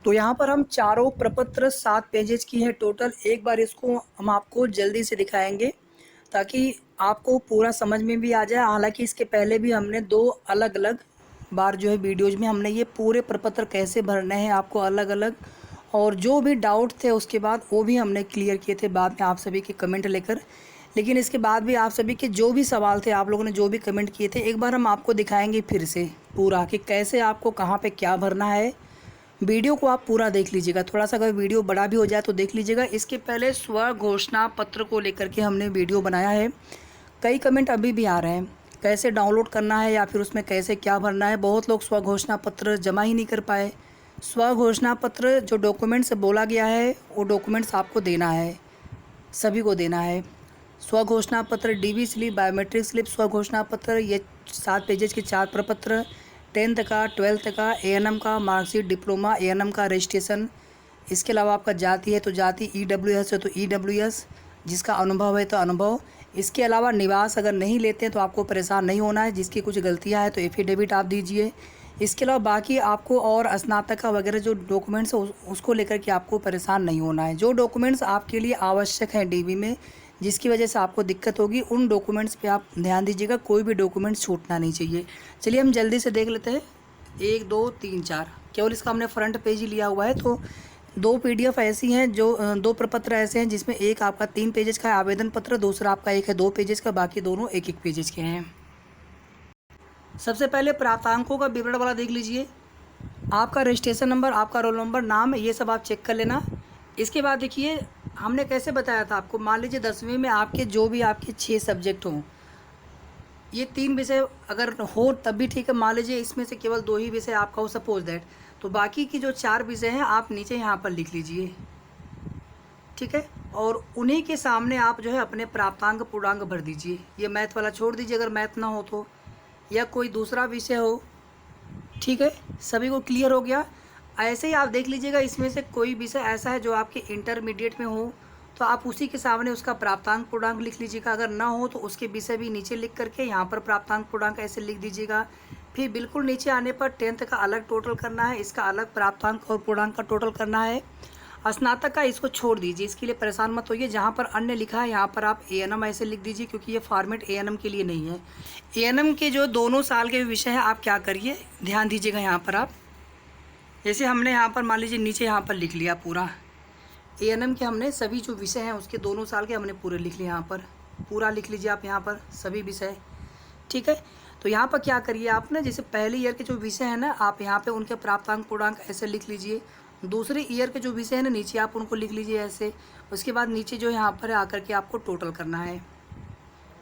तो यहाँ पर हम चारों प्रपत्र 7 पेजेज की है टोटल। एक बार इसको हम आपको जल्दी से दिखाएंगे ताकि आपको पूरा समझ में भी आ जाए। हालांकि इसके पहले भी हमने 2 अलग अलग बार जो है वीडियोज़ में हमने ये पूरे प्रपत्र कैसे भरने हैं आपको अलग अलग, और जो भी डाउट थे उसके बाद वो भी हमने क्लियर किए थे बाद में आप सभी के कमेंट लेकर। लेकिन इसके बाद भी आप सभी के जो भी सवाल थे, आप लोगों ने जो भी कमेंट किए थे, एक बार हम आपको दिखाएंगे फिर से पूरा कि कैसे आपको कहाँ पे क्या भरना है। वीडियो को आप पूरा देख लीजिएगा, थोड़ा सा अगर वीडियो बड़ा भी हो जाए तो देख लीजिएगा। इसके पहले स्व घोषणा पत्र को लेकर के हमने वीडियो बनाया है। कई कमेंट अभी भी आ रहे हैं कैसे डाउनलोड करना है या फिर उसमें कैसे क्या भरना है। बहुत लोग स्व घोषणा पत्र जमा ही नहीं कर पाए। स्व घोषणा पत्र जो डॉक्यूमेंट्स बोला गया है वो डॉक्यूमेंट्स आपको देना है, सभी को देना है। स्व घोषणा पत्र, डीवी स्लिप, बायोमेट्रिक स्लिप, स्व घोषणा पत्र, ये 7 पेजेज के 4 प्रपत्र, 10th का, 12th का, एएनएम का मार्कशीट, डिप्लोमा एएनएम का रजिस्ट्रेशन। इसके अलावा आपका जाति है तो जाति, ईडब्ल्यूएस है तो ईडब्ल्यूएस, जिसका अनुभव है तो अनुभव। इसके अलावा निवास अगर नहीं लेते हैं तो आपको परेशान नहीं होना है। जिसकी कुछ गलतियां हैं तो एफिडेविट आप दीजिए। इसके अलावा बाकी आपको और स्नातक वगैरह जो डॉक्यूमेंट्स है उसको लेकर के आपको परेशान नहीं होना है। जो डॉक्यूमेंट्स आपके लिए आवश्यक हैं डीवी में, जिसकी वजह से आपको दिक्कत होगी, उन डॉक्यूमेंट्स पे आप ध्यान दीजिएगा। कोई भी डॉक्यूमेंट्स छूटना नहीं चाहिए। चलिए हम जल्दी से देख लेते हैं। 1 2 3 4 केवल इसका हमने फ्रंट पेज ही लिया हुआ है। तो 2 पीडीएफ ऐसी हैं जो 2 प्रपत्र ऐसे हैं जिसमें एक आपका 3 पेजेस का है आवेदन पत्र, दूसरा आपका एक है 2 पेजेस का, बाकी दोनों 1 पेजेस के हैं। सबसे पहले प्राप्तांकों का विवरण वाला देख लीजिए। आपका रजिस्ट्रेशन नंबर, आपका रोल नंबर, नाम, ये सब आप चेक कर लेना। इसके बाद देखिए हमने कैसे बताया था आपको, मान लीजिए 10वीं में आपके जो भी आपके 6 सब्जेक्ट हों, ये 3 विषय अगर हो तब भी ठीक है। मान लीजिए इसमें से केवल 2 ही विषय आपका हो, सपोज दैट, तो बाकी की जो 4 विषय हैं आप नीचे यहाँ पर लिख लीजिए, ठीक है। और उन्हीं के सामने आप जो है अपने प्राप्तांक पूर्णांक भर दीजिए। ये मैथ वाला छोड़ दीजिए अगर मैथ ना हो तो, या कोई दूसरा विषय हो, ठीक है। सभी को क्लियर हो गया। ऐसे ही आप देख लीजिएगा इसमें से कोई विषय ऐसा है जो आपके इंटरमीडिएट में हो तो आप उसी के सामने उसका प्राप्तांक पूर्णांक लिख लीजिएगा। अगर ना हो तो उसके विषय भी नीचे लिख करके यहाँ पर प्राप्तांक पूर्णांक ऐसे लिख दीजिएगा। फिर बिल्कुल नीचे आने पर 10th का अलग टोटल करना है, इसका अलग प्राप्तांक और पूर्णांक का टोटल करना है। स्नातक का इसको छोड़ दीजिए, इसके लिए परेशान मत होइए। जहाँ पर अन्य लिखा है यहाँ पर आप एएनएम ऐसे लिख दीजिए, क्योंकि ये फॉर्मेट एएनएम के लिए नहीं है। एएनएम के जो दोनों साल के विषय हैं आप क्या करिए, ध्यान दीजिएगा। यहाँ पर आप जैसे हमने यहाँ पर मान लीजिए नीचे यहाँ पर लिख लिया पूरा एएनएम के, हमने सभी जो विषय हैं उसके दोनों साल के हमने पूरे लिख लिए। यहाँ पर पूरा लिख लीजिए आप यहाँ पर सभी विषय, ठीक है। तो यहाँ पर क्या करिए आप ना, जैसे पहले ईयर के जो विषय हैं ना आप यहाँ पे उनके प्राप्तांक पूर्णांक ऐसे लिख लीजिए। दूसरे ईयर के जो विषय हैं ना नीचे आप उनको लिख लीजिए ऐसे। उसके बाद नीचे जो यहाँ पर आकर के आपको टोटल करना है।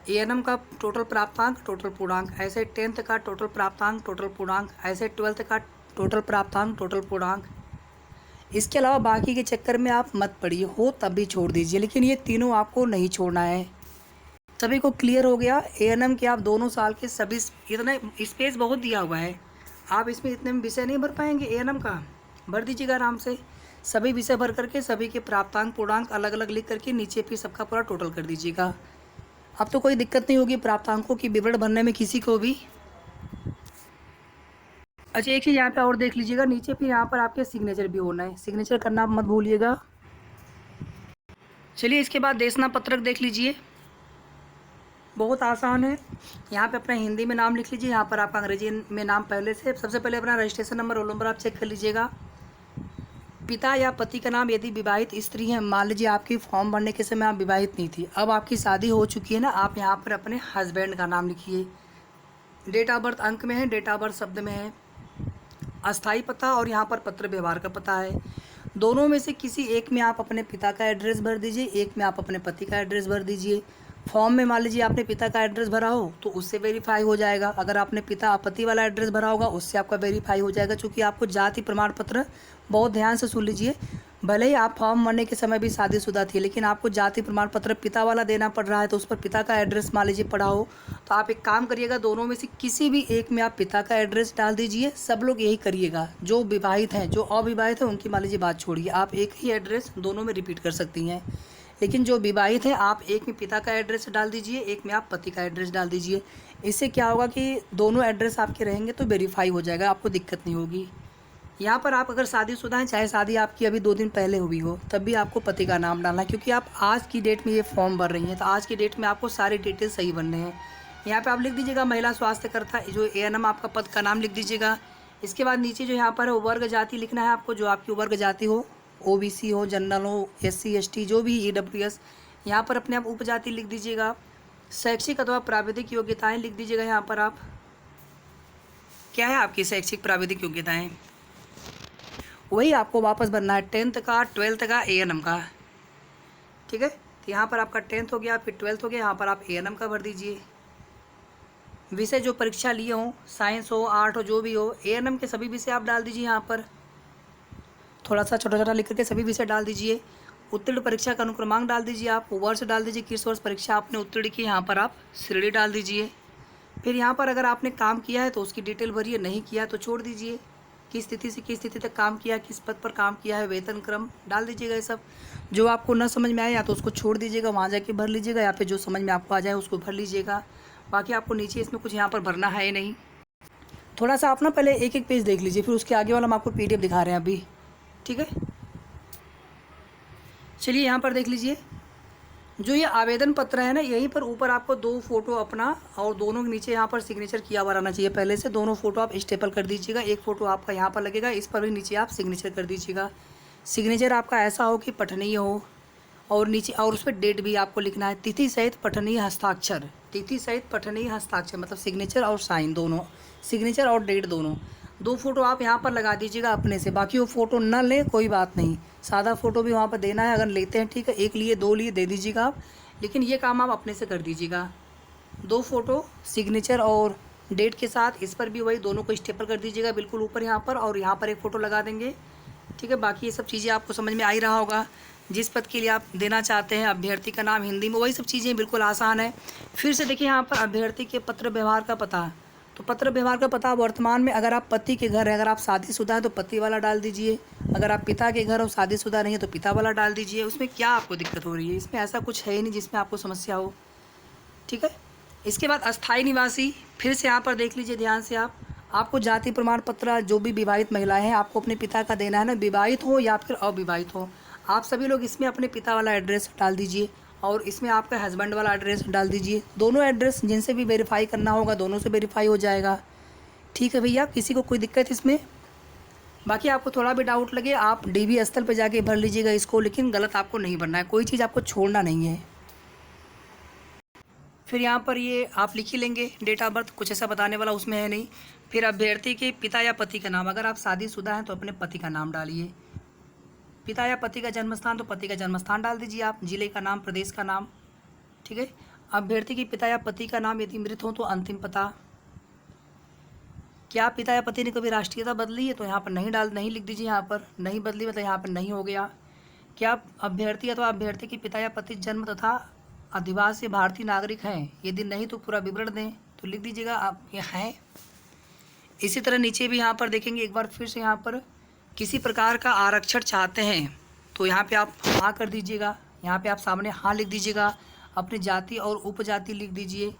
एएनएम का टोटल प्राप्तांक, टोटल पूर्णांक ऐसे, 10th का टोटल प्राप्तांक, टोटल पूर्णांक ऐसे, 12th का टोटल प्राप्तांक, टोटल पूर्णांक। इसके अलावा बाकी के चक्कर में आप मत पड़िए, हो तब भी छोड़ दीजिए, लेकिन ये तीनों आपको नहीं छोड़ना है। सभी को क्लियर हो गया। एएनएम के आप दोनों साल के सभी, इतना स्पेस बहुत दिया हुआ है, आप इसमें इतने विषय नहीं भर पाएंगे। एएनएम का भर दीजिएगा आराम से, सभी विषय भर करके सभी के प्राप्तांक पूर्णांक अलग अलग लिख करके नीचे फिर सबका पूरा टोटल कर दीजिएगा। अब तो कोई दिक्कत नहीं होगी प्राप्तांकों की विवरण भरने में किसी को भी। अच्छा एक चीज़ यहाँ पे और देख लीजिएगा, नीचे फिर यहाँ पर आपके सिग्नेचर भी होना है, सिग्नेचर करना मत भूलिएगा। चलिए इसके बाद देशना पत्रक देख लीजिए, बहुत आसान है। यहाँ पे अपना हिंदी में नाम लिख लीजिए, यहाँ पर आपका अंग्रेजी में नाम पहले से। सबसे पहले अपना रजिस्ट्रेशन नंबर, रोल नंबर आप चेक कर लीजिएगा। पिता या पति का नाम, यदि विवाहित स्त्री है, मान लीजिए आपकी फॉर्म भरने के समय आप विवाहित नहीं थी, अब आपकी शादी हो चुकी है ना, आप यहाँ पर अपने हस्बैंड का नाम लिखिए। डेट ऑफ बर्थ अंक में है, डेट ऑफ बर्थ शब्द में है। अस्थाई पता और यहाँ पर पत्र व्यवहार का पता है। दोनों में से किसी एक में आप अपने पिता का एड्रेस भर दीजिए, एक में आप अपने पति का एड्रेस भर दीजिए। फॉर्म में मान लीजिए आपने पिता का एड्रेस भरा हो तो उससे वेरीफाई हो जाएगा। अगर आपने पिता पति वाला एड्रेस भरा होगा उससे आपका वेरीफाई हो जाएगा। चूँकि आपको जाति प्रमाण पत्र, बहुत ध्यान से सुन लीजिए, भले ही आप फॉर्म भरने के समय भी शादीशुदा थी लेकिन आपको जाति प्रमाण पत्र पिता वाला देना पड़ रहा है, तो उस पर पिता का एड्रेस मान लीजिए पड़ा हो, तो आप एक काम करिएगा, दोनों में से किसी भी एक में आप पिता का एड्रेस डाल दीजिए। सब लोग यही करिएगा, जो विवाहित हैं, जो अविवाहित हैं उनकी मान लीजिए बात छोड़िए, आप एक ही एड्रेस दोनों में रिपीट कर सकती हैं। लेकिन जो विवाहित हैं आप एक में पिता का एड्रेस डाल दीजिए, एक में आप पति का एड्रेस डाल दीजिए। इससे क्या होगा कि दोनों एड्रेस आपके रहेंगे तो वेरीफाई हो जाएगा, आपको दिक्कत नहीं होगी। यहाँ पर आप अगर शादीशुदा हैं, चाहे शादी आपकी अभी 2 दिन पहले हुई हो, तब भी आपको पति का नाम डालना है, क्योंकि आप आज की डेट में ये फॉर्म भर रही हैं, तो आज की डेट में आपको सारी डिटेल सही भरने हैं। यहाँ पे आप लिख दीजिएगा महिला स्वास्थ्यकर्ता, जो एएनएम आपका पद का नाम लिख दीजिएगा। इसके बाद नीचे जो यहाँ पर है वर्ग जाति लिखना है आपको, जो आपकी वर्ग जाति हो, ओबीसी हो, जनरल हो, एससी एसटी, जो भी ईडब्ल्यूएस, यहाँ पर अपने आप उपजाति लिख दीजिएगा। शैक्षिक अथवा प्राविधिक योग्यताएँ लिख दीजिएगा। यहाँ पर आप क्या है आपकी शैक्षिक प्राविधिक योग्यताएँ, वही आपको वापस भरना है, 10th का, 12th का, एएनएम का। ठीक है, तो यहाँ पर आपका 10th हो गया, फिर 12th हो गया, यहाँ पर आप एएनएम का भर दीजिए। विषय जो परीक्षा लिए हों, साइंस हो, आर्ट हो, जो भी हो, एएनएम के सभी विषय आप डाल दीजिए। यहाँ पर थोड़ा सा छोटा छोटा लिख करके सभी विषय डाल दीजिए। उत्तीर्ण परीक्षा का अनुक्रमांक डाल दीजिए, आप वर्ष डाल दीजिए, किस वर्ष परीक्षा आपने उत्तीर्ण की, यहाँ पर आप श्रेणी डाल दीजिए। फिर यहाँ पर अगर आपने काम किया है तो उसकी डिटेल भरिए, नहीं किया तो छोड़ दीजिए। किस स्थिति से किस स्थिति तक काम किया, किस पद पर काम किया है, वेतन क्रम डाल दीजिएगा। ये सब जो आपको न समझ में आए या तो उसको छोड़ दीजिएगा, वहाँ जाके भर लीजिएगा, या फिर जो समझ में आपको आ जाए उसको भर लीजिएगा। बाकी आपको नीचे इसमें कुछ यहाँ पर भरना है ही नहीं। थोड़ा सा आप ना पहले एक एक पेज देख लीजिए, फिर उसके आगे वाला हम आपको पीडीएफ दिखा रहे हैं अभी। ठीक है, चलिए यहाँ पर देख लीजिए। जो ये आवेदन पत्र है ना, यहीं पर ऊपर आपको 2 फोटो अपना और दोनों के नीचे यहाँ पर सिग्नेचर किया हुआ रहना चाहिए पहले से। दोनों फोटो आप स्टेपल कर दीजिएगा। एक फ़ोटो आपका यहाँ पर लगेगा, इस पर भी नीचे आप सिग्नेचर कर दीजिएगा। सिग्नेचर आपका ऐसा हो कि पठनीय हो, और नीचे और उस पर डेट भी आपको लिखना है, तिथि सहित पठनीय हस्ताक्षर। तिथि सहित पठनीय हस्ताक्षर मतलब सिग्नेचर और साइन दोनों, सिग्नेचर और डेट दोनों। 2 फोटो आप यहाँ पर लगा दीजिएगा अपने से। बाकी वो फ़ोटो न लें कोई बात नहीं, सादा फ़ोटो भी वहाँ पर देना है, अगर लेते हैं ठीक है, 1 लिए 2 लिए दे दीजिएगा आप, लेकिन ये काम आप अपने से कर दीजिएगा। 2 फोटो सिग्नेचर और डेट के साथ, इस पर भी वही दोनों को स्टेपल कर दीजिएगा बिल्कुल ऊपर यहाँ पर, और यहाँ पर एक फ़ोटो लगा देंगे। ठीक है, बाकी ये सब चीज़ें आपको समझ में आ ही रहा होगा। जिस पद के लिए आप देना चाहते हैं, अभ्यर्थी का नाम हिंदी में, वही सब चीज़ें बिल्कुल आसान है। फिर से देखिए यहाँ पर अभ्यर्थी के पत्र व्यवहार का पता, तो पत्र व्यवहार का पता वर्तमान में अगर आप पति के घर है, अगर आप शादीशुदा हैं तो पति वाला डाल दीजिए, अगर आप पिता के घर हो शादीशुदा नहीं है तो पिता वाला डाल दीजिए। उसमें क्या आपको दिक्कत हो रही है, इसमें ऐसा कुछ है ही नहीं जिसमें आपको समस्या हो। ठीक है, इसके बाद अस्थायी निवासी, फिर से यहाँ पर देख लीजिए ध्यान से आपको जाति प्रमाण पत्र, जो भी विवाहित महिलाएं हैं आपको अपने पिता का देना है ना, विवाहित हो या फिर अविवाहित हो, आप सभी लोग इसमें अपने पिता वाला एड्रेस डाल दीजिए, और इसमें आपका हस्बैंड वाला एड्रेस डाल दीजिए। दोनों एड्रेस जिनसे भी वेरीफाई करना होगा दोनों से वेरीफाई हो जाएगा। ठीक है भैया, किसी को कोई दिक्कत इसमें? बाकी आपको थोड़ा भी डाउट लगे आप डीबी स्थल पर जाके भर लीजिएगा इसको, लेकिन गलत आपको नहीं भरना है, कोई चीज़ आपको छोड़ना नहीं है। फिर यहाँ पर ये आप लिख ही लेंगे, डेट ऑफ बर्थ कुछ ऐसा बताने वाला उसमें है नहीं। फिर अभ्यर्थी के पिता या पति का नाम, अगर आप शादीशुदा हैं तो अपने पति का नाम डालिए। पिता या पति का जन्मस्थान तो पति का जन्मस्थान डाल दीजिए आप, जिले का नाम, प्रदेश का नाम। ठीक है, अभ्यर्थी के पिता या पति का नाम यदि मृत हो तो अंतिम पता। क्या पिता या पति ने कभी राष्ट्रीयता बदली है तो यहाँ पर नहीं लिख दीजिए, यहाँ पर नहीं बदली मतलब यहाँ पर नहीं हो गया। क्या अभ्यर्थी अथवा अभ्यर्थी के पिता या पति जन्म तथा अधिवासी भारतीय नागरिक हैं, यदि नहीं तो पूरा विवरण दें, तो लिख दीजिएगा आप ये हैं। इसी तरह नीचे भी यहाँ पर देखेंगे एक बार फिर से, यहाँ पर किसी प्रकार का आरक्षण चाहते हैं तो यहाँ पे आप हाँ कर दीजिएगा, यहाँ पे आप सामने हाँ लिख दीजिएगा, अपनी जाति और उपजाति लिख दीजिए।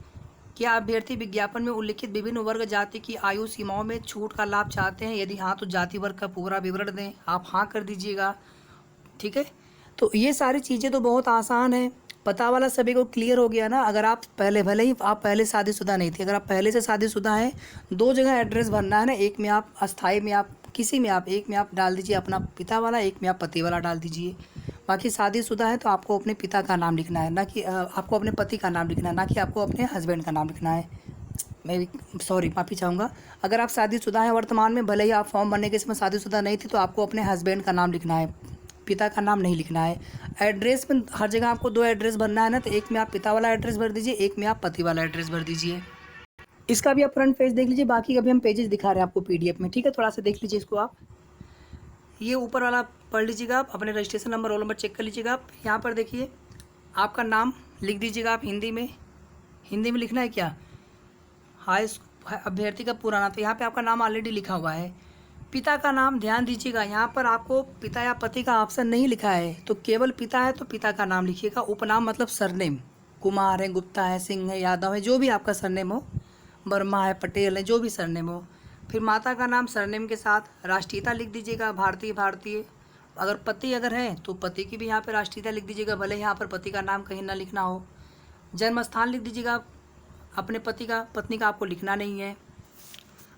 क्या अभ्यर्थी विज्ञापन में उल्लिखित विभिन्न वर्ग जाति की आयु सीमाओं में छूट का लाभ चाहते हैं, यदि हाँ तो जाति वर्ग का पूरा विवरण दें, आप हाँ कर दीजिएगा। ठीक है, तो ये सारी चीज़ें तो बहुत आसान है, पता वाला सभी को क्लियर हो गया ना। अगर आप पहले, भले ही आप पहले शादीशुदा नहीं थे, अगर आप पहले से शादीशुदा हैं, 2 जगह एड्रेस भरना है ना, एक में आप अस्थाई में आप किसी में आप, एक में आप डाल दीजिए अपना पिता वाला, एक में आप पति वाला डाल दीजिए। बाकी शादीशुदा है तो आपको अपने पिता का नाम लिखना है, ना कि आपको अपने पति का नाम लिखना है, ना कि आपको अपने हस्बैंड का नाम लिखना है। मैं सॉरी माफ़ी चाहूँगा, अगर आप शादीशुदा हैं वर्तमान में, भले ही आप फॉर्म भरने के समय शादीशुदा नहीं थे, तो आपको अपने हस्बैंड का नाम लिखना है, पिता का नाम नहीं लिखना है। एड्रेस में हर जगह आपको 2 एड्रेस भरना है ना, तो एक में आप पिता वाला एड्रेस भर दीजिए, एक में आप पति वाला एड्रेस भर दीजिए। इसका भी आप फ्रंट पेज देख लीजिए, बाकी अभी हम पेजेस दिखा रहे हैं आपको पीडीएफ में। ठीक है, थोड़ा सा देख लीजिए इसको आप, ये ऊपर वाला पढ़ लीजिएगा आप, अपने registration number, roll number check कर लीजिएगा आप। यहाँ पर देखिए आपका नाम लिख दीजिएगा आप हिंदी में लिखना है क्या, हाई अभ्यर्थी का पूरा नाम, तो यहाँ पे आपका नाम ऑलरेडी लिखा हुआ है। पिता का नाम ध्यान दीजिएगा, यहाँ पर आपको पिता या पति का ऑप्शन नहीं लिखा है, तो केवल पिता है तो पिता का नाम लिखिएगा। उपनाम मतलब सरनेम, कुमार है, गुप्ता है, सिंह है, यादव है, जो भी आपका सरनेम हो, वर्मा है, पटेल है, जो भी सरनेम हो। फिर माता का नाम सरनेम के साथ, राष्ट्रीयता लिख दीजिएगा भारतीय भारतीय। अगर पति अगर है तो पति की भी यहाँ पे राष्ट्रीयता लिख दीजिएगा, भले यहाँ पर पति का नाम कहीं ना लिखना हो। जन्म स्थान लिख दीजिएगा अपने पति का, पत्नी का आपको लिखना नहीं है।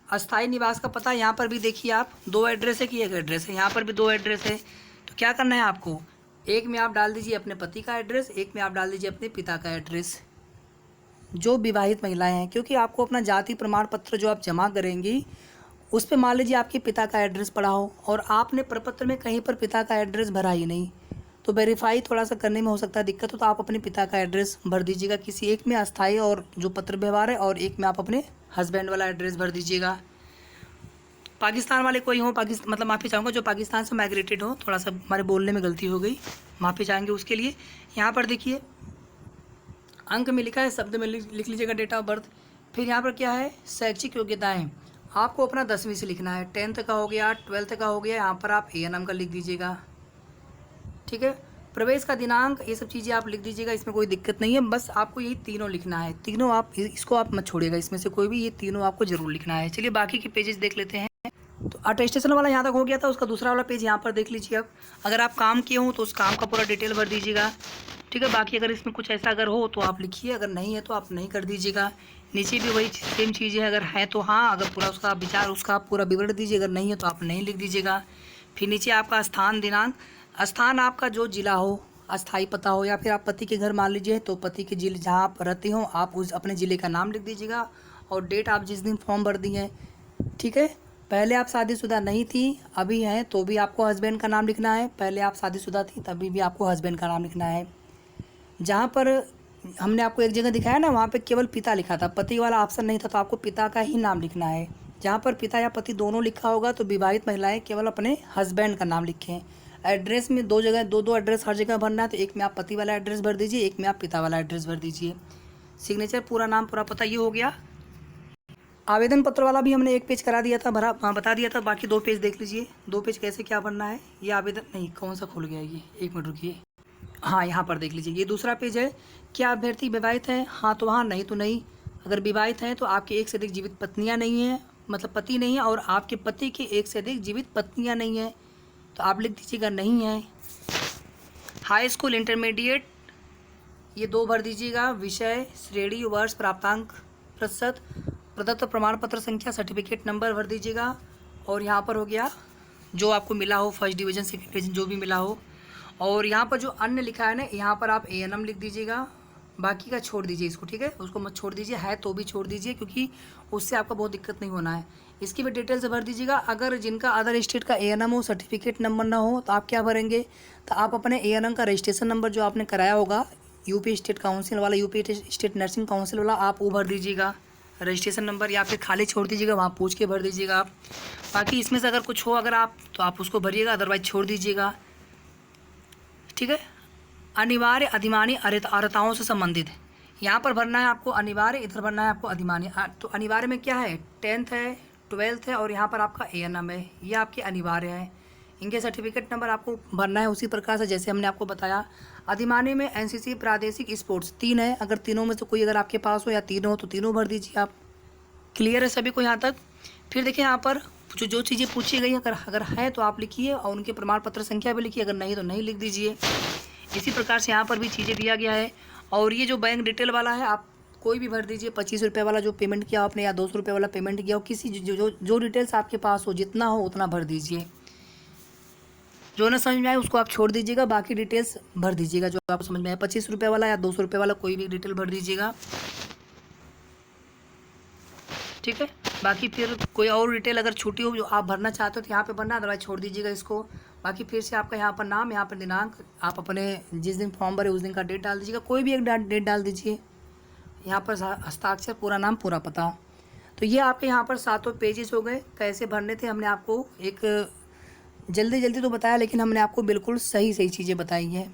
अस्थायी निवास का पता यहाँ पर भी देखिए आप, 2 एड्रेस है कि 1 एड्रेस है, यहाँ पर भी 2 एड्रेस है। तो क्या करना है आपको, एक में आप डाल दीजिए अपने पति का एड्रेस, एक में आप डाल दीजिए अपने पिता का एड्रेस। जो विवाहित महिलाएं हैं, क्योंकि आपको अपना जाति प्रमाण पत्र जो आप जमा करेंगी उस पे मान लीजिए आपके पिता का एड्रेस पड़ा हो और आपने प्रपत्र में कहीं पर पिता का एड्रेस भरा ही नहीं, तो वेरीफाई थोड़ा सा करने में हो सकता है दिक्कत हो, तो आप अपने पिता का एड्रेस भर दीजिएगा। किसी एक में अस्थायी और जो पत्र व्यवहार है, और एक में आप अपने हस्बैंड वाला एड्रेस भर दीजिएगा। पाकिस्तान वाले कोई हो, मतलब माफ़ी चाहूँगा जो पाकिस्तान से माइग्रेटेड हो, थोड़ा सा हमारे बोलने में गलती हो गई, माफ़ी चाहेंगे उसके लिए। यहाँ पर देखिए अंक में लिखा है, शब्द में लिख लीजिएगा डेट ऑफ बर्थ। फिर यहाँ पर क्या है, शैक्षिक योग्यताएं, आपको अपना 10वीं से लिखना है, 10th का हो गया, 12th का हो गया, यहाँ पर आप A&M का लिख दीजिएगा, ठीक है। प्रवेश का दिनांक, ये सब चीज़ें आप लिख दीजिएगा, इसमें कोई दिक्कत नहीं है, बस आपको यही तीनों लिखना है, तीनों आप इसको आप मत छोड़िएगा, इसमें से कोई भी, ये तीनों आपको जरूर लिखना है। चलिए बाकी के पेजेस देख लेते हैं। तो अटेस्टेशन वाला यहाँ तक हो गया था, उसका दूसरा वाला पेज यहाँ पर देख लीजिए। अब अगर आप काम किए हो तो उस काम का पूरा डिटेल भर दीजिएगा, ठीक है। बाकी अगर इसमें कुछ ऐसा अगर हो तो आप लिखिए, अगर नहीं है तो आप नहीं कर दीजिएगा। नीचे भी वही सेम चीज़ है, अगर है तो हाँ, अगर पूरा उसका विचार, उसका आप पूरा विवरण दीजिए, अगर नहीं है तो आप नहीं लिख दीजिएगा। फिर नीचे आपका स्थान दिनांक, स्थान आपका जो जिला हो, अस्थायी पता हो, या फिर आप पति के घर मान लीजिए तो पति के जिले जहाँ आप रहते हो आप उस अपने ज़िले का नाम लिख दीजिएगा, और डेट आप जिस दिन फॉर्म भर दी है, ठीक है। पहले आप शादीशुदा नहीं थी, अभी हैं तो भी आपको हस्बैंड का नाम लिखना है, पहले आप शादीशुदा थी तभी भी आपको हस्बैंड का नाम लिखना है। जहाँ पर हमने आपको एक जगह दिखाया ना, वहाँ पे केवल पिता लिखा था, पति वाला ऑप्शन नहीं था, तो आपको पिता का ही नाम लिखना है। जहाँ पर पिता या पति दोनों लिखा होगा तो विवाहित महिलाएं केवल अपने हस्बैंड का नाम लिखें। एड्रेस में 2 जगह 2 एड्रेस हर जगह भरना है, तो एक में आप पति वाला एड्रेस भर दीजिए, एक में आप पिता वाला एड्रेस भर दीजिए। सिग्नेचर, पूरा नाम पूरा पता, ये हो गया। आवेदन पत्र वाला भी हमने 1 पेज करा दिया था, भरा बता दिया था, बाकी 2 पेज देख लीजिए। 2 पेज कैसे क्या भरना है, ये आवेदन नहीं, कौन सा खुल गया ये, 1 मिनट रुकिए, हाँ यहाँ पर देख लीजिए, ये दूसरा पेज है। क्या अभ्यर्थी विवाहित है, हाँ तो हाँ, नहीं तो नहीं। अगर विवाहित हैं तो आपकी 1 से अधिक जीवित पत्नियाँ नहीं हैं, मतलब पति नहीं है, और आपके पति की 1 से अधिक जीवित पत्नियाँ नहीं हैं, तो आप लिख दीजिएगा नहीं है। हाई स्कूल इंटरमीडिएट, ये 2 भर दीजिएगा। विषय, श्रेणी, वर्ष, प्राप्तांक, प्रतिशत, प्रदत्त प्रमाण पत्र संख्या, सर्टिफिकेट नंबर भर दीजिएगा। और यहाँ पर हो गया जो आपको मिला हो, फर्स्ट डिवीज़न, सेकंड डिवीज़न, जो भी मिला हो। और यहाँ पर जो अन्य लिखा है ना, यहाँ पर आप A&M लिख दीजिएगा, बाकी का छोड़ दीजिए इसको, ठीक है, उसको मत छोड़ दीजिए, है तो भी छोड़ दीजिए, क्योंकि उससे आपका बहुत दिक्कत नहीं होना है। इसकी भी डिटेल्स भर दीजिएगा। अगर जिनका अदर स्टेट का A&M हो, सर्टिफिकेट नंबर ना हो, तो आप क्या भरेंगे, तो आप अपने A&M का रजिस्ट्रेशन नंबर जो आपने कराया होगा, यूपी स्टेट काउंसिल वाला, यूपी स्टेट नर्सिंग काउंसिल वाला, आप वो भर दीजिएगा रजिस्ट्रेशन नंबर, या फिर खाली छोड़ दीजिएगा, वहाँ पूछ के भर दीजिएगा आप। बाकी इसमें से अगर कुछ हो अगर आप, तो आप उसको भरिएगा, अदरवाइज छोड़ दीजिएगा, ठीक है। अनिवार्य अधिमानी अर्हताओं से संबंधित, यहाँ पर भरना है आपको अनिवार्य, इधर भरना है आपको अधिमानी। तो अनिवार्य में क्या है, 10th है, 12th है, और यहाँ पर आपका A&M है, ये आपके अनिवार्य है। इनके सर्टिफिकेट नंबर आपको भरना है उसी प्रकार से जैसे हमने आपको बताया। अधिमानी में NCC, प्रादेशिक स्पोर्ट्स 3 है, अगर तीनों में से कोई अगर आपके पास हो या तीनों हो तो तीनों भर दीजिए आप। क्लियर है सभी को यहाँ तक। फिर देखिए यहाँ पर जो चीज़ें पूछी गई अगर है तो आप लिखिए, और उनके प्रमाण पत्र संख्या भी लिखिए, अगर नहीं तो नहीं लिख दीजिए। इसी प्रकार से यहाँ पर भी चीज़ें दिया गया है। और ये जो बैंक डिटेल वाला है आप कोई भी भर दीजिए, 25 रुपये वाला जो पेमेंट किया आपने, या 200 रुपये वाला पेमेंट किया हो, किसी जो डिटेल्स आपके पास हो, जितना हो उतना भर दीजिए। जो ना समझ में आए उसको आप छोड़ दीजिएगा, बाकी डिटेल्स भर दीजिएगा जो आपको समझ में आए। 25 रुपये वाला या 200 रुपये वाला कोई भी डिटेल भर दीजिएगा, ठीक है। बाकी फिर कोई और डिटेल अगर छूटी हो जो आप भरना चाहते हो तो यहाँ पे भरना, अदरवाइज छोड़ दीजिएगा इसको। बाकी फिर से आपका यहाँ पर नाम, यहाँ पर दिनांक, आप अपने जिस दिन फॉर्म भरे उस दिन का डेट डाल दीजिएगा, कोई भी एक डेट डाल दीजिए। यहाँ पर हस्ताक्षर, पूरा नाम, पूरा पता। तो ये आपके यहाँ पर 7 पेजेस हो गए। कैसे भरने थे हमने आपको एक जल्दी तो बताया, लेकिन हमने आपको बिल्कुल सही चीज़ें बताई हैं।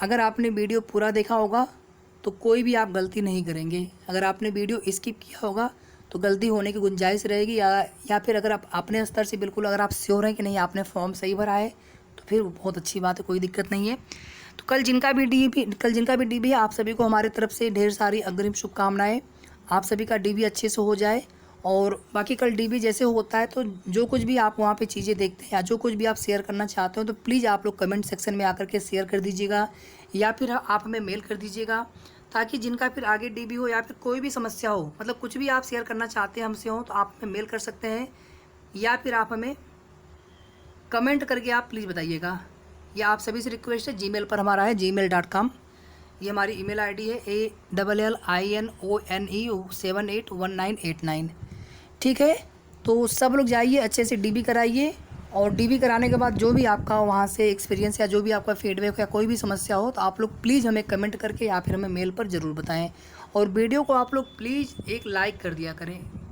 अगर आपने वीडियो पूरा देखा होगा तो कोई भी आप गलती नहीं करेंगे। अगर आपने वीडियो स्किप किया होगा तो गलती होने की गुंजाइश रहेगी, या फिर अगर आप अपने स्तर से बिल्कुल अगर आप श्योर हैं कि नहीं आपने फॉर्म सही भरा है तो फिर बहुत अच्छी बात है, कोई दिक्कत नहीं है। तो कल जिनका भी DB है, आप सभी को हमारे तरफ से ढेर सारी अग्रिम शुभकामनाएं। आप सभी का DB अच्छे से हो जाए और बाकी कल डीबी जैसे होता है, तो जो कुछ भी आप वहाँ पे चीज़ें देखते हैं या जो कुछ भी आप शेयर करना चाहते हो तो प्लीज़ आप लोग कमेंट सेक्शन में आकर के शेयर कर दीजिएगा, या फिर आप हमें मेल कर दीजिएगा, ताकि जिनका फिर आगे डीबी हो या फिर कोई भी समस्या हो, मतलब कुछ भी आप शेयर करना चाहते हैं हमसे हो, तो आप हमें मेल कर सकते हैं या फिर आप हमें कमेंट करके आप प्लीज़ बताइएगा। या आप सभी से रिक्वेस्ट है, जीमेल पर हमारा है gmail.com, ये हमारी ईमेल आईडी है ALLINONEU781989। ठीक है, तो सब लोग जाइए अच्छे से डीबी कराइए, और डीबी कराने के बाद जो भी आपका वहाँ से एक्सपीरियंस या जो भी आपका फीडबैक या कोई भी समस्या हो, तो आप लोग प्लीज़ हमें कमेंट करके या फिर हमें मेल पर ज़रूर बताएं। और वीडियो को आप लोग प्लीज़ एक लाइक कर दिया करें।